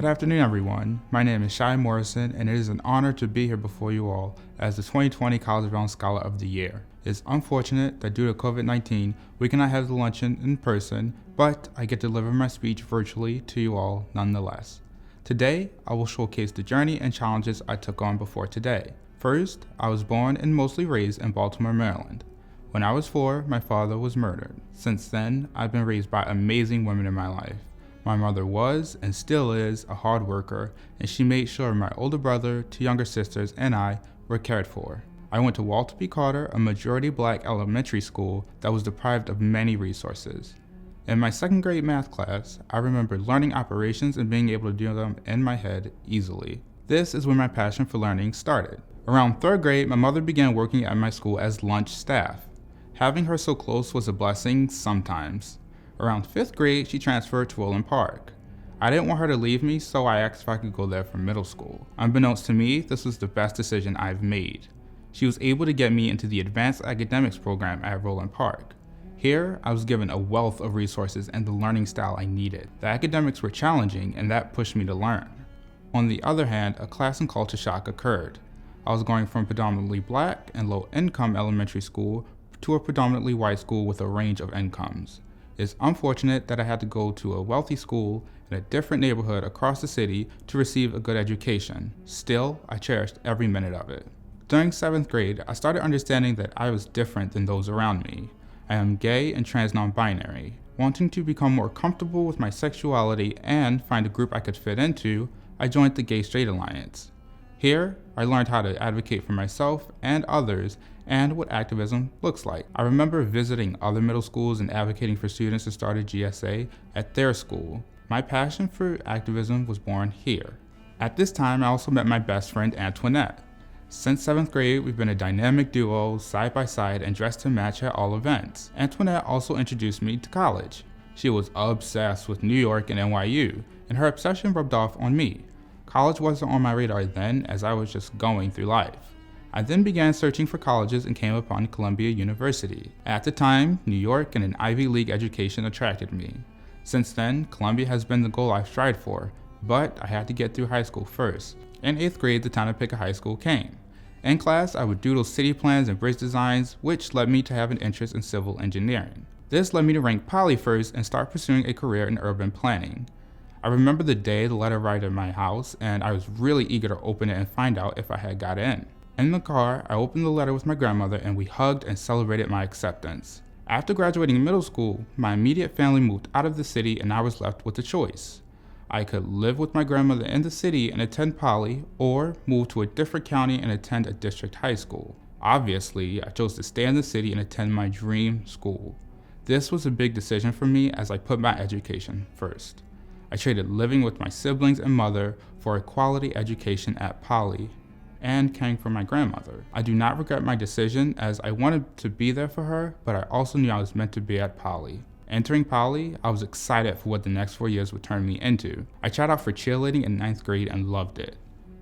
Good afternoon, everyone. My name is Morrison, and it is an honor to be here before you all as the 2020 CollegeBound Scholar of the Year. It's unfortunate that due to COVID-19, we cannot have the luncheon in person, but I get to deliver my speech virtually to you all nonetheless. Today, I will showcase the journey and challenges I took on before today. First, I was born and mostly raised in Baltimore, Maryland. When I was 4, my father was murdered. Since then, I've been raised by amazing women in my life. My mother was, and still is, a hard worker, and she made sure my older brother, 2 younger sisters, and I were cared for. I went to Walter P. Carter, a majority black elementary school that was deprived of many resources. In my 2nd grade math class, I remember learning operations and being able to do them in my head easily. This is when my passion for learning started. Around 3rd grade, my mother began working at my school as lunch staff. Having her so close was a blessing sometimes. Around 5th grade, she transferred to Woodland Park. I didn't want her to leave me, so I asked if I could go there for middle school. Unbeknownst to me, this was the best decision I've made. She was able to get me into the Advanced Academics program at Woodland Park. Here, I was given a wealth of resources and the learning style I needed. The academics were challenging, and that pushed me to learn. On the other hand, a class and culture shock occurred. I was going from predominantly black and low-income elementary school to a predominantly white school with a range of incomes. It's unfortunate that I had to go to a wealthy school in a different neighborhood across the city to receive a good education. Still, I cherished every minute of it. During 7th grade, I started understanding that I was different than those around me. I am gay and trans non-binary. Wanting to become more comfortable with my sexuality and find a group I could fit into, I joined the Gay Straight Alliance. Here, I learned how to advocate for myself and others and what activism looks like. I remember visiting other middle schools and advocating for students to start a GSA at their school. My passion for activism was born here. At this time, I also met my best friend, Antoinette. Since 7th grade, we've been a dynamic duo, side by side, and dressed to match at all events. Antoinette also introduced me to college. She was obsessed with New York and NYU, and her obsession rubbed off on me. College wasn't on my radar then, as I was just going through life. I then began searching for colleges and came upon Columbia University. At the time, New York and an Ivy League education attracted me. Since then, Columbia has been the goal I've strived for, but I had to get through high school first. In 8th grade, the time to pick a high school came. In class, I would doodle city plans and bridge designs, which led me to have an interest in civil engineering. This led me to rank Poly first and start pursuing a career in urban planning. I remember the day the letter arrived at my house, and I was really eager to open it and find out if I had got in. In the car, I opened the letter with my grandmother and we hugged and celebrated my acceptance. After graduating middle school, my immediate family moved out of the city and I was left with a choice. I could live with my grandmother in the city and attend Poly, or move to a different county and attend a district high school. Obviously, I chose to stay in the city and attend my dream school. This was a big decision for me as I put my education first. I traded living with my siblings and mother for a quality education at Poly and caring for my grandmother. I do not regret my decision as I wanted to be there for her, but I also knew I was meant to be at Poly. Entering Poly, I was excited for what the next 4 years would turn me into. I tried out for cheerleading in 9th grade and loved it.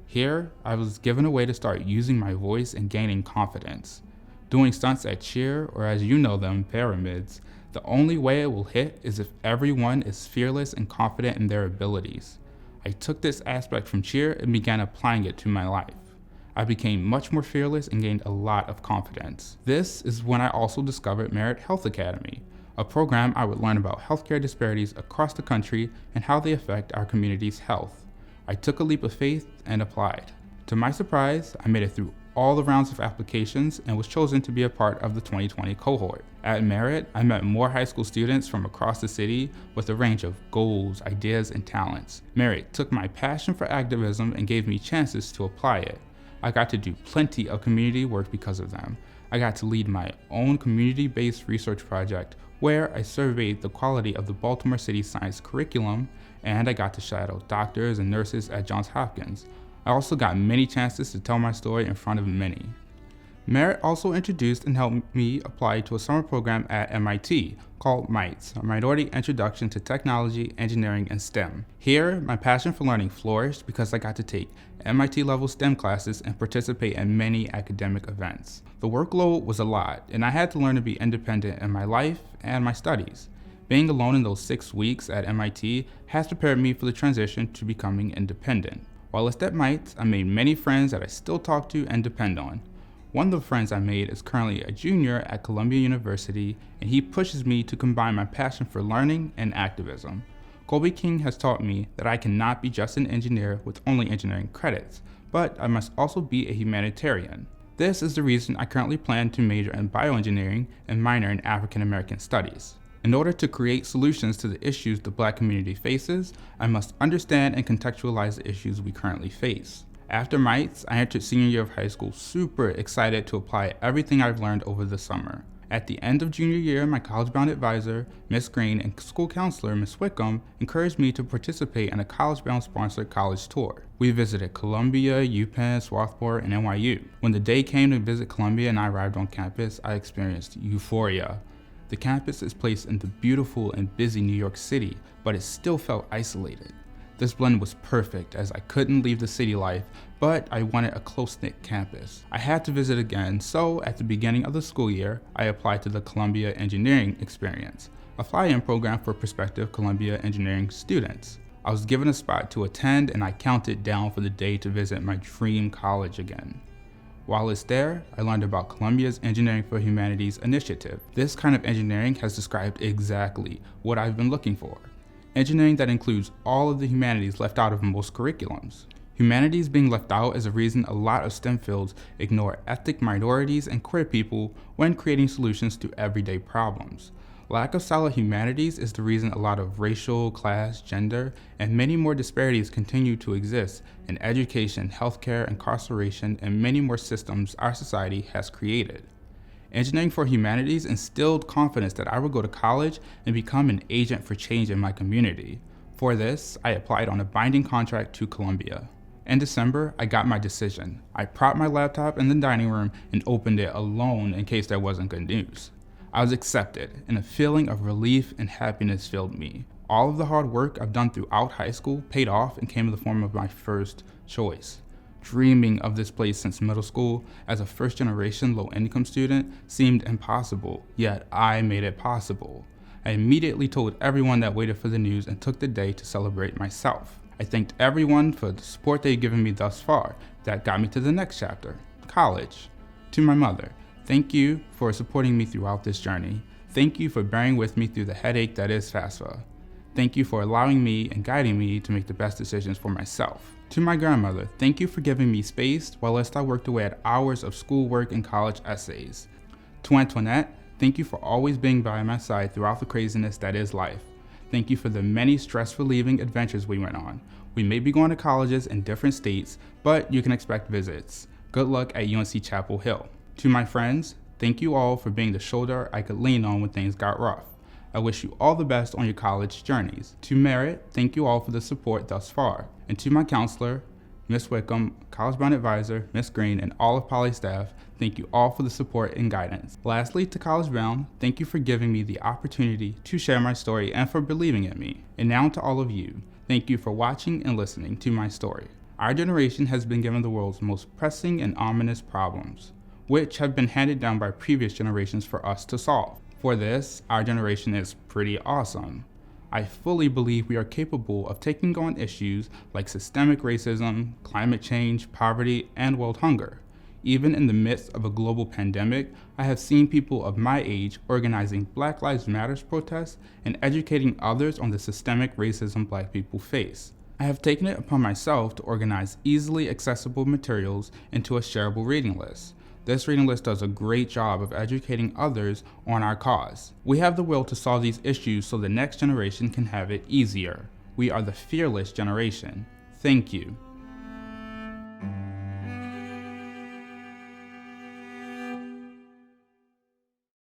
Here, I was given a way to start using my voice and gaining confidence. Doing stunts at cheer, or as you know them, pyramids, the only way it will hit is if everyone is fearless and confident in their abilities. I took this aspect from cheer and began applying it to my life. I became much more fearless and gained a lot of confidence. This is when I also discovered Merit Health Academy, a program I would learn about healthcare disparities across the country and how they affect our community's health. I took a leap of faith and applied. To my surprise, I made it through all the rounds of applications and was chosen to be a part of the 2020 cohort. At Merit, I met more high school students from across the city with a range of goals, ideas, and talents. Merit took my passion for activism and gave me chances to apply it. I got to do plenty of community work because of them. I got to lead my own community-based research project where I surveyed the quality of the Baltimore City science curriculum, and I got to shadow doctors and nurses at Johns Hopkins. I also got many chances to tell my story in front of many. Merit also introduced and helped me apply to a summer program at MIT called MITES, a Minority Introduction to Technology, Engineering, and STEM. Here, my passion for learning flourished because I got to take MIT-level STEM classes and participate in many academic events. The workload was a lot, and I had to learn to be independent in my life and my studies. Being alone in those 6 weeks at MIT has prepared me for the transition to becoming independent. While a step might, I made many friends that I still talk to and depend on. One of the friends I made is currently a junior at Columbia University, and he pushes me to combine my passion for learning and activism. Colby King has taught me that I cannot be just an engineer with only engineering credits, but I must also be a humanitarian. This is the reason I currently plan to major in bioengineering and minor in African American studies. In order to create solutions to the issues the Black community faces, I must understand and contextualize the issues we currently face. After MITES, I entered senior year of high school super excited to apply everything I've learned over the summer. At the end of junior year, my CollegeBound advisor, Ms. Green, and school counselor, Ms. Wickham, encouraged me to participate in a CollegeBound sponsored college tour. We visited Columbia, UPenn, Swarthmore, and NYU. When the day came to visit Columbia and I arrived on campus, I experienced euphoria. The campus is placed in the beautiful and busy New York City, but it still felt isolated. This blend was perfect as I couldn't leave the city life, but I wanted a close-knit campus. I had to visit again, so at the beginning of the school year, I applied to the Columbia Engineering Experience, a fly-in program for prospective Columbia engineering students. I was given a spot to attend and I counted down for the day to visit my dream college again. While it's there, I learned about Columbia's Engineering for Humanities initiative. This kind of engineering has described exactly what I've been looking for. Engineering that includes all of the humanities left out of most curriculums. Humanities being left out is a reason a lot of STEM fields ignore ethnic minorities and queer people when creating solutions to everyday problems. Lack of solid humanities is the reason a lot of racial, class, gender, and many more disparities continue to exist in education, healthcare, incarceration, and many more systems our society has created. Engineering for Humanities instilled confidence that I would go to college and become an agent for change in my community. For this, I applied on a binding contract to Columbia. In December, I got my decision. I propped my laptop in the dining room and opened it alone in case there wasn't good news. I was accepted, and a feeling of relief and happiness filled me. All of the hard work I've done throughout high school paid off and came in the form of my first choice. Dreaming of this place since middle school as a first-generation low-income student seemed impossible, yet I made it possible. I immediately told everyone that waited for the news and took the day to celebrate myself. I thanked everyone for the support they've given me thus far. That got me to the next chapter, college. To my mother, thank you for supporting me throughout this journey. Thank you for bearing with me through the headache that is FAFSA. Thank you for allowing me and guiding me to make the best decisions for myself. To my grandmother, thank you for giving me space whilst I worked away at hours of schoolwork and college essays. To Antoinette, thank you for always being by my side throughout the craziness that is life. Thank you for the many stress-relieving adventures we went on. We may be going to colleges in different states, but you can expect visits. Good luck at UNC Chapel Hill. To my friends, thank you all for being the shoulder I could lean on when things got rough. I wish you all the best on your college journeys. To Merit, thank you all for the support thus far. And to my counselor, Ms. Wickham, CollegeBound advisor, Ms. Green, and all of Poly staff, thank you all for the support and guidance. Lastly, to CollegeBound, thank you for giving me the opportunity to share my story and for believing in me. And now to all of you, thank you for watching and listening to my story. Our generation has been given the world's most pressing and ominous problems, which have been handed down by previous generations for us to solve. For this, our generation is pretty awesome. I fully believe we are capable of taking on issues like systemic racism, climate change, poverty, and world hunger. Even in the midst of a global pandemic, I have seen people of my age organizing Black Lives Matter protests and educating others on the systemic racism Black people face. I have taken it upon myself to organize easily accessible materials into a shareable reading list. This reading list does a great job of educating others on our cause. We have the will to solve these issues so the next generation can have it easier. We are the fearless generation. Thank you.